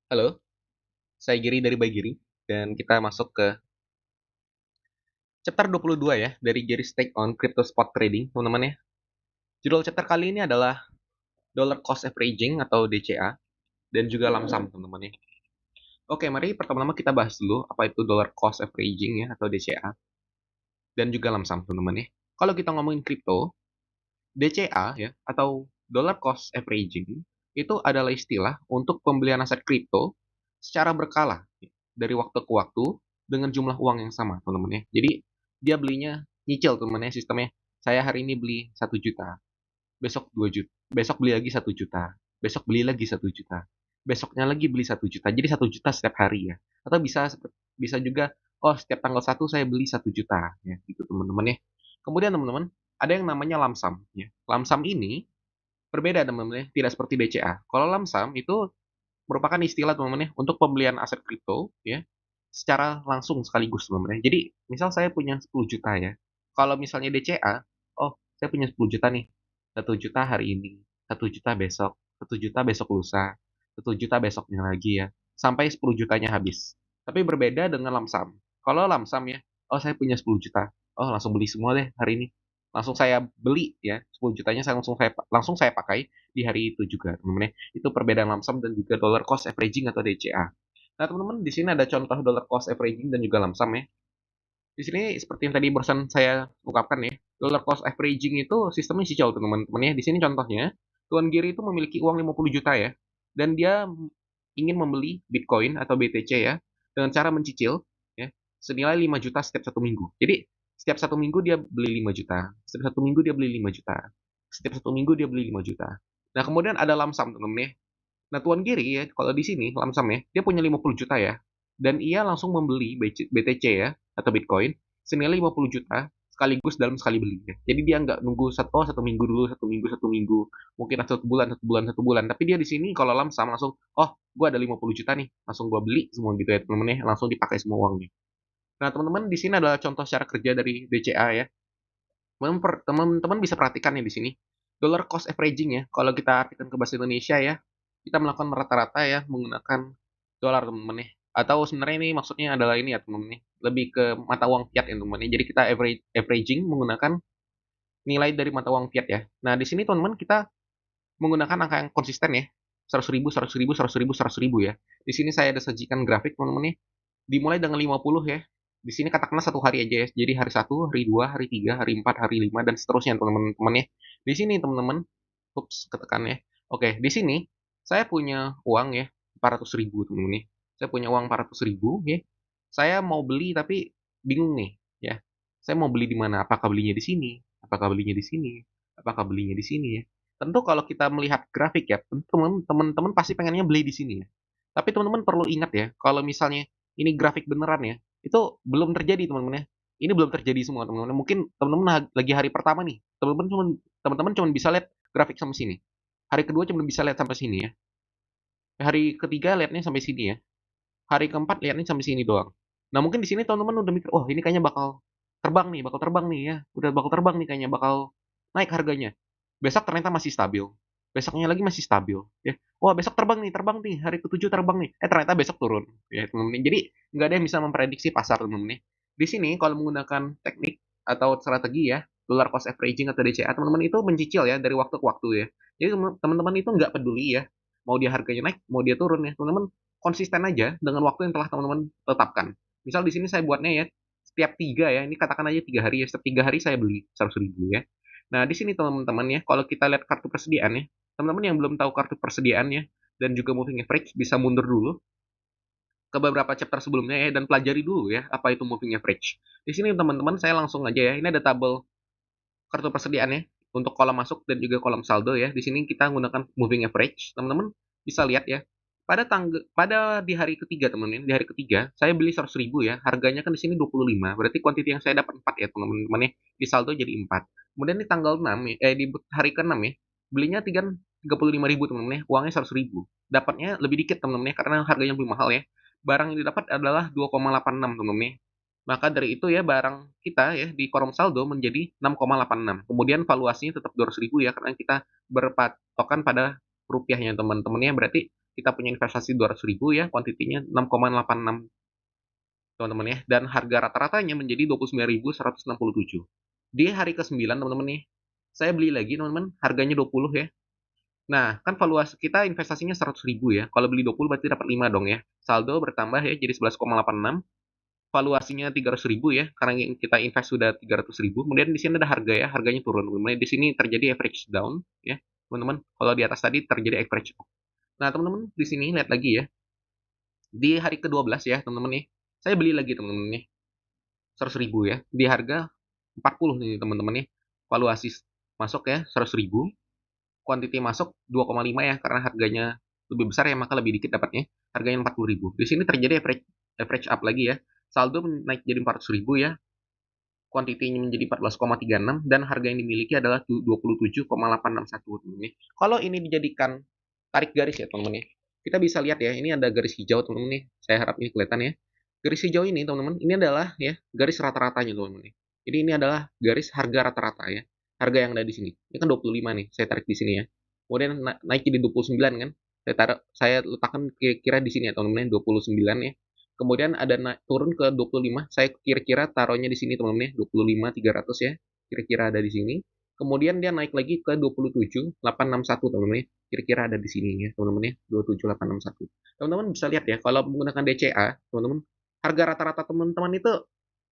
Halo, saya Giri dari Bagiri, dan kita masuk ke chapter 22 ya, dari Giri's Take on Crypto Spot Trading, teman-teman ya. Judul chapter kali ini adalah Dollar Cost Averaging atau DCA, dan juga lump sum, teman-teman ya. Oke, mari pertama-tama kita bahas dulu apa itu Dollar Cost Averaging ya, atau DCA, dan juga lump sum, teman-teman ya. Kalau kita ngomongin kripto, DCA ya, atau Dollar Cost Averaging, itu adalah istilah untuk pembelian aset kripto secara berkala, ya, dari waktu ke waktu, dengan jumlah uang yang sama, teman-teman ya. Jadi, dia belinya nyicil, teman-teman ya, sistemnya. Saya hari ini beli 1 juta, besok 2 juta, besok beli lagi 1 juta, besok beli lagi 1 juta, besoknya lagi beli 1 juta. Jadi 1 juta setiap hari ya. Atau bisa bisa juga, oh setiap tanggal 1 saya beli 1 juta ya, gitu teman-teman ya. Kemudian teman-teman, ada yang namanya lump sum ya. Lump sum ini berbeda teman-teman ya, tidak seperti BCA. Kalau lump sum itu merupakan istilah teman-teman ya untuk pembelian aset kripto ya secara langsung sekaligus teman-teman ya. Jadi misal saya punya 10 juta ya. Kalau misalnya DCA, oh saya punya 10 juta nih. 1 juta hari ini, 1 juta besok, 1 juta besok lusa, 1 juta besoknya lagi ya. Sampai 10 jutanya habis. Tapi berbeda dengan lump sum. Kalau lump sum ya, oh saya punya 10 juta. Oh langsung beli semua deh hari ini. Langsung saya beli ya, 10 jutanya saya langsung saya pakai di hari itu juga teman-teman ya. Itu perbedaan lump sum dan juga dollar cost averaging atau DCA. Nah, teman-teman, di sini ada contoh dollar cost averaging dan juga lump sum ya. Di sini seperti yang tadi barusan saya ungkapkan ya, dollar cost averaging itu sistemnya cicil teman-teman ya. Di sini contohnya, Tuan Giri itu memiliki uang 50 juta ya, dan dia ingin membeli Bitcoin atau BTC ya, dengan cara mencicil ya, senilai 5 juta setiap 1 minggu. Jadi, setiap 1 minggu dia beli 5 juta, setiap 1 minggu dia beli 5 juta, setiap 1 minggu dia beli 5 juta. Nah, kemudian ada lump sum teman-teman ya. Nah, Tuan Giri ya, kalau di sini lamsam ya, dia punya 50 juta ya. Dan ia langsung membeli BTC ya, atau Bitcoin, senilai 50 juta sekaligus dalam sekali beli ya. Jadi dia nggak nunggu 1 minggu dulu, 1 minggu, 1 minggu, mungkin 1 bulan, 1 bulan, 1 bulan. Tapi dia di sini kalau lamsam langsung, oh, gue ada 50 juta nih, langsung gue beli semua gitu ya teman-teman ya, langsung dipakai semua uangnya. Nah, teman-teman di sini adalah contoh cara kerja dari DCA ya. Teman-teman bisa perhatikan ya di sini. Dollar cost averaging ya. Kalau kita artikan ke bahasa Indonesia ya, kita melakukan rata-rata ya menggunakan dolar teman-teman ya. Atau sebenarnya ini maksudnya adalah ini ya teman-teman ya. Lebih ke mata uang fiat ya teman-teman ya. Jadi kita averaging menggunakan nilai dari mata uang fiat ya. Nah, di sini teman-teman kita menggunakan angka yang konsisten ya. 100.000, 100.000, 100.000, 100.000 ya. Di sini saya ada sajikan grafik teman-teman ya. Dimulai dengan 50 ya. Di sini katakanlah 1 hari aja ya. Jadi hari 1, hari 2, hari 3, hari 4, hari 5, dan seterusnya teman-teman ya. Di sini teman-teman, ups, ketekan ya. Oke, di sini saya punya uang ya, 400.000 teman-teman ya. Saya punya uang 400.000 ya. Saya mau beli tapi bingung nih ya. Saya mau beli di mana? Apakah belinya di sini? Apakah belinya di sini? Apakah belinya di sini ya? Tentu kalau kita melihat grafik ya, teman-teman pasti pengennya beli di sini ya. Tapi teman-teman perlu ingat ya, kalau misalnya ini grafik beneran ya, itu belum terjadi teman-teman ya. Ini belum terjadi semua teman-teman. Mungkin teman-teman lagi hari pertama nih, teman-teman cuma bisa lihat grafik sampai sini. Hari kedua cuma bisa lihat sampai sini ya. Hari ketiga lihatnya sampai sini ya. Hari keempat lihatnya sampai sini doang. Nah, mungkin di sini teman-teman udah mikir, "Oh, ini kayaknya bakal terbang nih ya. Udah bakal terbang nih kayaknya, bakal naik harganya." Besok ternyata masih stabil. Besoknya lagi masih stabil ya. Wah, besok terbang nih, hari ketujuh terbang nih. Ternyata besok turun ya, teman-teman. Jadi nggak ada yang bisa memprediksi pasar, teman-teman ya. Di sini kalau menggunakan teknik atau strategi ya, dollar cost averaging atau DCA, teman-teman itu mencicil ya dari waktu ke waktu ya. Jadi teman-teman itu nggak peduli ya, mau dia harganya naik, mau dia turun ya. Teman-teman konsisten aja dengan waktu yang telah teman-teman tetapkan. Misal di sini saya buatnya ya, setiap 3 ya, ini katakan aja 3 hari ya, setiap 3 hari saya beli 100.000 ya. Nah, di sini teman-teman ya, kalau kita lihat kartu persediaan ya, teman-teman yang belum tahu kartu persediaannya dan juga moving average bisa mundur dulu ke beberapa chapter sebelumnya ya dan pelajari dulu ya apa itu moving average. Di sini teman-teman saya langsung aja ya. Ini ada tabel kartu persediaannya untuk kolom masuk dan juga kolom saldo ya. Di sini kita menggunakan moving average. Teman-teman bisa lihat ya. Pada di hari ketiga teman-teman, di hari ketiga saya beli 100.000 ya. Harganya kan di sini 25. Berarti kuantiti yang saya dapat 4 ya teman-teman ya. Di saldo jadi 4. Kemudian di tanggal 6 ya, di hari ke-6 ya. Belinya 35.000 teman-teman ya. Uangnya 100.000. Dapatnya lebih dikit teman-teman ya karena harganya lebih mahal ya. Barang yang didapat adalah 2,86 teman-teman ya. Maka dari itu ya barang kita ya di kolom saldo menjadi 6,86. Kemudian valuasinya tetap 200.000 ya karena kita berpatokan pada rupiahnya teman-teman ya. Berarti kita punya investasi 200.000 ya, kuantitinya 6,86 teman-teman ya, dan harga rata-ratanya menjadi 29.167. Di hari ke-9 teman-teman nih, saya beli lagi teman-teman, harganya 20 ya. Nah, kan valuasi kita investasinya 100.000 ya. Kalau beli 20 berarti dapat 5 dong ya. Saldo bertambah ya jadi 11,86. Valuasinya 300.000 ya, karena kita invest sudah 300.000. Kemudian di sini ada harga ya, harganya turun. Kemudian di sini terjadi average down ya, teman-teman. Kalau di atas tadi terjadi average up. Nah, teman-teman di sini lihat lagi ya. Di hari ke-12 ya, teman-teman nih. Saya beli lagi teman-teman nih. 100.000 ya. Di harga 40 nih teman-teman nih. Valuasi masuk ya 100.000. Kuantiti masuk 2,5 ya, karena harganya lebih besar ya, maka lebih dikit dapatnya. Harganya 40.000. Di sini terjadi average up lagi ya. Saldo naik jadi 400.000 ya. Kuantitinya menjadi 14,36 dan harga yang dimiliki adalah 27,861 teman-teman. Kalau ini dijadikan tarik garis ya teman-teman ya. Kita bisa lihat ya, ini ada garis hijau teman-teman nih. Saya harap ini kelihatan ya. Garis hijau ini teman-teman, ini adalah ya garis rata-ratanya teman-teman. Jadi ini adalah garis harga rata-rata ya. Harga yang ada di sini. Ini kan 25 nih, saya tarik di sini ya. Kemudian naik jadi 29 kan. Saya letakkan kira-kira di sini ya teman-teman, 29 ya. Kemudian ada turun ke 25, saya kira-kira taruhnya di sini teman-teman ya, 25.300 ya, kira-kira ada di sini. Kemudian dia naik lagi ke 27.861 teman-teman ya, kira-kira ada di sini ya teman-teman ya, 27.861. Teman-teman bisa lihat ya, kalau menggunakan DCA, teman-teman, harga rata-rata teman-teman itu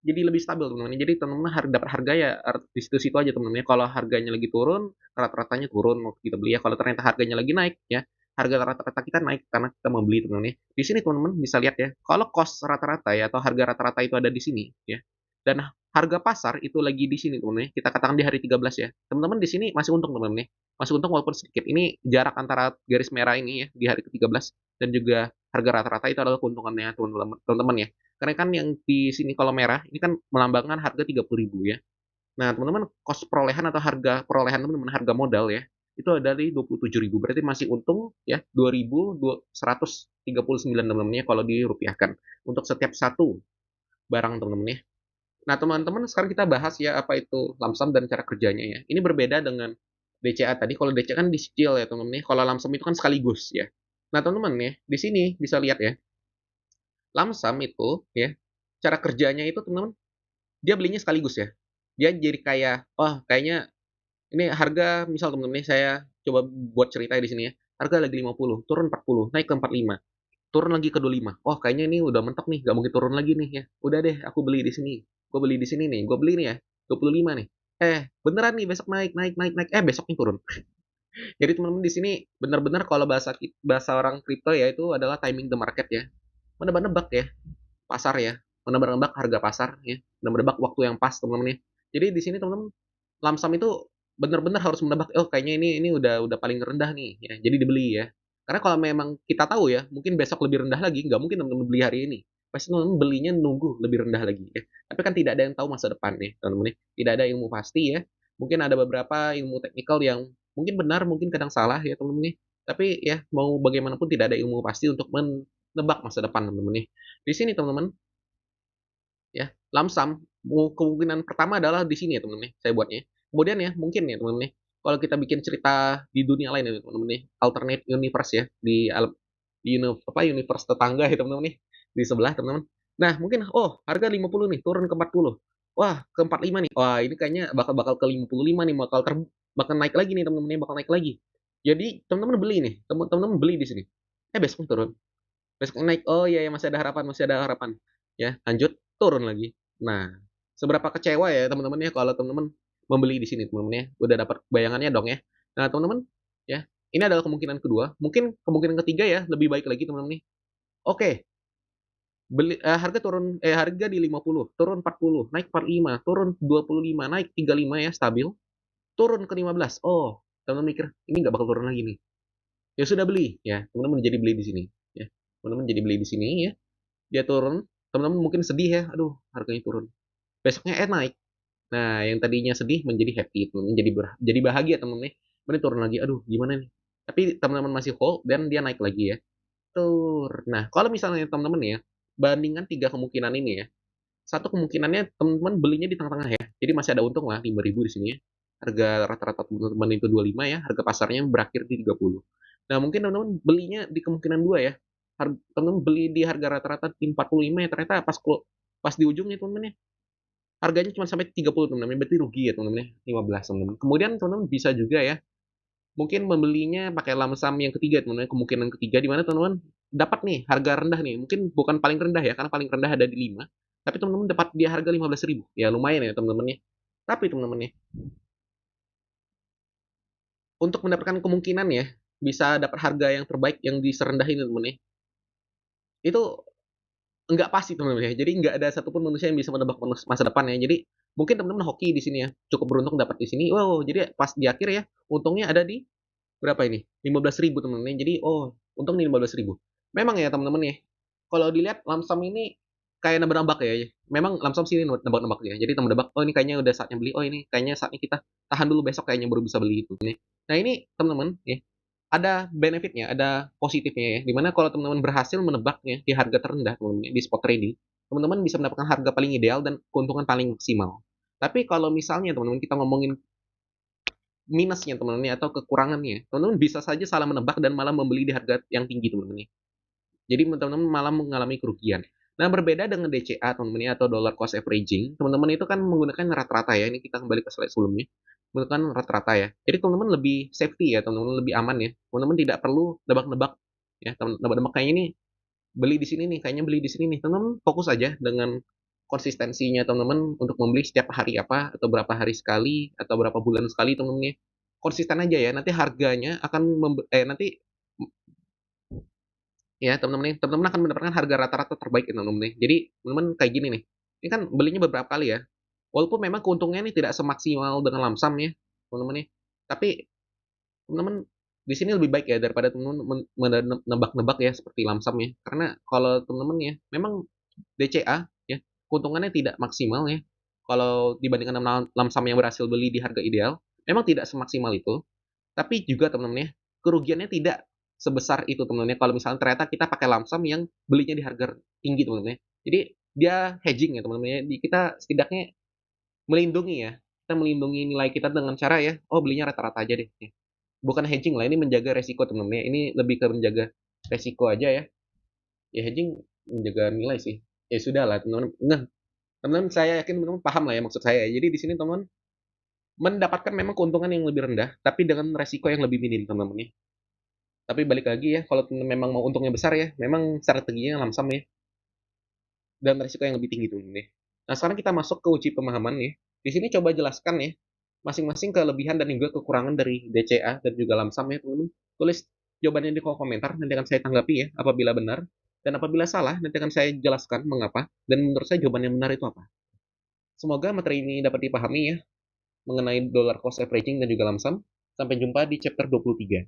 jadi lebih stabil teman-teman. Jadi teman-teman dapat harga ya di situ-situ aja teman-teman ya. Kalau harganya lagi turun, rata-ratanya turun waktu kita beli ya. Kalau ternyata harganya lagi naik ya, harga rata-rata kita naik karena kita membeli teman-teman ya. Di sini teman-teman bisa lihat ya, kalau cost rata-rata ya atau harga rata-rata itu ada di sini ya. Dan harga pasar itu lagi di sini teman-teman ya. Kita katakan di hari 13 ya. Teman-teman di sini masih untung teman-teman ya. Masih untung walaupun sedikit. Ini jarak antara garis merah ini ya di hari ke-13 dan juga harga rata-rata itu adalah keuntungannya teman-teman ya. Karena kan yang di sini kalau merah ini kan melambangkan harga 30.000 ya. Nah, teman-teman, cost perolehan atau harga perolehan teman-teman, harga modal ya, itu ada di 27.000. Berarti masih untung ya 2.139 teman-teman ya kalau dirupiahkan untuk setiap satu barang teman-teman ya. Nah, teman-teman, sekarang kita bahas ya apa itu lamsam dan cara kerjanya ya. Ini berbeda dengan DCA tadi. Kalau DCA kan dicicil ya teman-teman ya. Kalau lamsam itu kan sekaligus ya. Nah, teman-teman ya, di sini bisa lihat ya. Lamsam itu ya, cara kerjanya itu teman-teman, dia belinya sekaligus ya. Dia jadi kayak, oh kayaknya ini harga misal teman-teman nih saya coba buat cerita di sini ya. Harga lagi 50, turun 40, naik ke 45, turun lagi ke 25. Oh, kayaknya ini udah mentok nih, gak mungkin turun lagi nih ya. Udah deh, aku beli di sini. Gue beli di sini nih, gue beli nih ya, 25 nih. Beneran nih besok naik, naik, naik, naik. Besoknya turun. Jadi teman-teman di sini benar-benar kalau bahasa orang kripto ya itu adalah timing the market ya. Menebak-nebak ya pasar ya, menebak-nebak harga pasar ya, menebak waktu yang pas teman-teman ya. Jadi di sini teman-teman lamsam itu benar-benar harus menebak, oh kayaknya ini udah paling rendah nih ya, jadi dibeli ya. Karena kalau memang kita tahu ya, mungkin besok lebih rendah lagi, nggak mungkin teman-teman beli hari ini. Pasti teman-teman belinya nunggu lebih rendah lagi ya. Tapi kan tidak ada yang tahu masa depan nih, teman-teman ya. Tidak ada ilmu pasti ya. Mungkin ada beberapa ilmu teknikal yang mungkin benar, mungkin kadang salah ya teman-teman ya. Tapi ya mau bagaimanapun tidak ada ilmu pasti untuk menebak masa depan teman-teman ya. Di sini teman-teman ya, lamsam kemungkinan pertama adalah di sini ya teman-teman ya, saya buatnya. Kemudian ya mungkin ya teman-teman ya, kalau kita bikin cerita di dunia lain ya teman-teman ya, alternate universe ya di universe tetangga ya teman-teman ya, di sebelah teman-teman. Nah, mungkin oh, harga 50 nih turun ke 40. Wah, ke 45 nih. Wah, ini kayaknya bakal bakal ke 55 nih, bakal naik lagi nih teman-teman ya, bakal naik lagi. Jadi, teman-teman beli nih, teman-teman beli di sini. Besok turun. Besok naik. Oh iya, ya masih ada harapan, masih ada harapan. Ya, lanjut turun lagi. Nah, seberapa kecewa ya teman-teman ya kalau teman-teman membeli di sini teman-teman ya. Udah dapat bayangannya dong ya. Nah, teman-teman ya, ini adalah kemungkinan kedua. Mungkin kemungkinan ketiga ya, lebih baik lagi teman-teman nih. Oke, harga di 50, turun 40, naik 45, turun 25, naik 35 ya, stabil. Turun ke 15. Oh, teman-teman mikir, ini nggak bakal turun lagi nih. Ya sudah beli ya, teman-teman jadi beli di sini ya. Teman-teman jadi beli di sini ya. Dia turun, teman-teman mungkin sedih ya, aduh harganya turun. Besoknya naik. Nah, yang tadinya sedih menjadi happy, teman-teman jadi bahagia teman-teman nih. Kemudian turun lagi, aduh gimana nih? Tapi teman-teman masih hold dan dia naik lagi ya. Nah, kalau misalnya teman-teman ya, bandingkan tiga kemungkinan ini ya. Satu kemungkinannya teman-teman belinya di tengah-tengah ya. Jadi masih ada untung lah 5.000 di sini ya. Harga rata-rata teman-teman itu 25 ya, harga pasarnya berakhir di 30. Nah, mungkin teman-teman belinya di kemungkinan dua ya. Teman-teman beli di harga rata-rata di 45 ya, ternyata pas di ujungnya teman-teman ya, harganya cuma sampai 30 teman-teman, berarti rugi ya teman-teman ya, 15 teman-teman. Kemudian teman-teman bisa juga ya, mungkin membelinya pakai lamsam yang ketiga teman-teman, kemungkinan ketiga di mana teman-teman dapat nih harga rendah nih, mungkin bukan paling rendah ya, karena paling rendah ada di 5, tapi teman-teman dapat di harga 15.000. Ya lumayan ya teman-teman ya. Tapi teman-teman ya, untuk mendapatkan kemungkinan ya, bisa dapat harga yang terbaik yang diserendah ini teman-teman ya, itu enggak pasti teman-teman ya. Jadi enggak ada satupun manusia yang bisa menebak masa depan ya. Jadi mungkin teman-teman hoki di sini ya, cukup beruntung dapat di sini. Wow, jadi pas di akhir ya, untungnya ada di berapa ini? 15.000 teman-teman. Jadi oh, untung nih 15.000. Memang ya teman-teman ya. Kalau dilihat lamsam ini kayak nebak-nebak ya. Memang lamsam sini nebak-nebak ya. Jadi teman nebak, oh ini kayaknya udah saatnya beli. Oh ini kayaknya saatnya kita tahan dulu besok kayaknya baru bisa beli itu. Nah ini teman-teman ya, ada benefitnya, ada positifnya ya. Dimana kalau teman-teman berhasil menebaknya di harga terendah, teman-teman, di spot trading, teman-teman bisa mendapatkan harga paling ideal dan keuntungan paling maksimal. Tapi kalau misalnya teman-teman kita ngomongin minusnya teman-teman ya, atau kekurangannya, teman-teman bisa saja salah menebak dan malah membeli di harga yang tinggi teman-teman ya. Jadi teman-teman malah mengalami kerugian. Nah, berbeda dengan DCA teman-teman ya, atau dollar cost averaging, teman-teman itu kan menggunakan rata-rata ya. Ini kita kembali ke slide sebelumnya. Menggunakan rata-rata ya. Jadi teman-teman lebih safety ya, teman-teman lebih aman ya. Teman-teman tidak perlu nebak-nebak ya, nebak-nebak kayaknya ini beli di sini nih, kayaknya beli di sini nih. Teman-teman fokus aja dengan konsistensinya teman-teman untuk membeli setiap hari apa, atau berapa hari sekali, atau berapa bulan sekali teman-teman ya. Konsisten aja ya, nanti harganya akan nanti ya teman-teman akan mendapatkan harga rata-rata terbaik ya teman-teman ya. Jadi teman-teman kayak gini nih, ini kan belinya beberapa kali ya, walaupun memang keuntungannya ini tidak semaksimal dengan lamsam ya teman-teman ya, tapi teman-teman di sini lebih baik ya daripada teman-teman menebak-nebak ya seperti lamsam ya, karena kalau teman-teman ya memang DCA ya keuntungannya tidak maksimal ya kalau dibandingkan dengan lamsam yang berhasil beli di harga ideal, memang tidak semaksimal itu. Tapi juga teman-teman ya, kerugiannya tidak sebesar itu teman-teman ya, kalau misalnya ternyata kita pakai lamsam yang belinya di harga tinggi teman-teman ya. Jadi dia hedging ya teman-teman ya, kita setidaknya melindungi ya, kita melindungi nilai kita dengan cara ya, oh belinya rata-rata aja deh. Ya. Bukan hedging lah, ini menjaga resiko teman-teman ya, ini lebih ke menjaga resiko aja ya. Ya hedging menjaga nilai sih. Ya sudah lah teman-teman. Nah, teman-teman saya yakin teman-teman paham lah ya maksud saya. Jadi di sini teman-teman mendapatkan memang keuntungan yang lebih rendah, tapi dengan resiko yang lebih minim teman-teman ya. Tapi balik lagi ya, kalau memang mau untungnya besar ya, memang strateginya lamsam ya, dan risiko yang lebih tinggi tuh nih. Nah, sekarang kita masuk ke uji pemahaman ya. Di sini coba jelaskan ya, masing-masing kelebihan dan juga kekurangan dari DCA dan juga lamsam ya, teman-teman. Tulis jawabannya di kolom komentar, nanti akan saya tanggapi ya, apabila benar. Dan apabila salah, nanti akan saya jelaskan mengapa, dan menurut saya jawaban yang benar itu apa. Semoga materi ini dapat dipahami ya, mengenai dollar cost averaging dan juga lamsam. Sampai jumpa di chapter 23.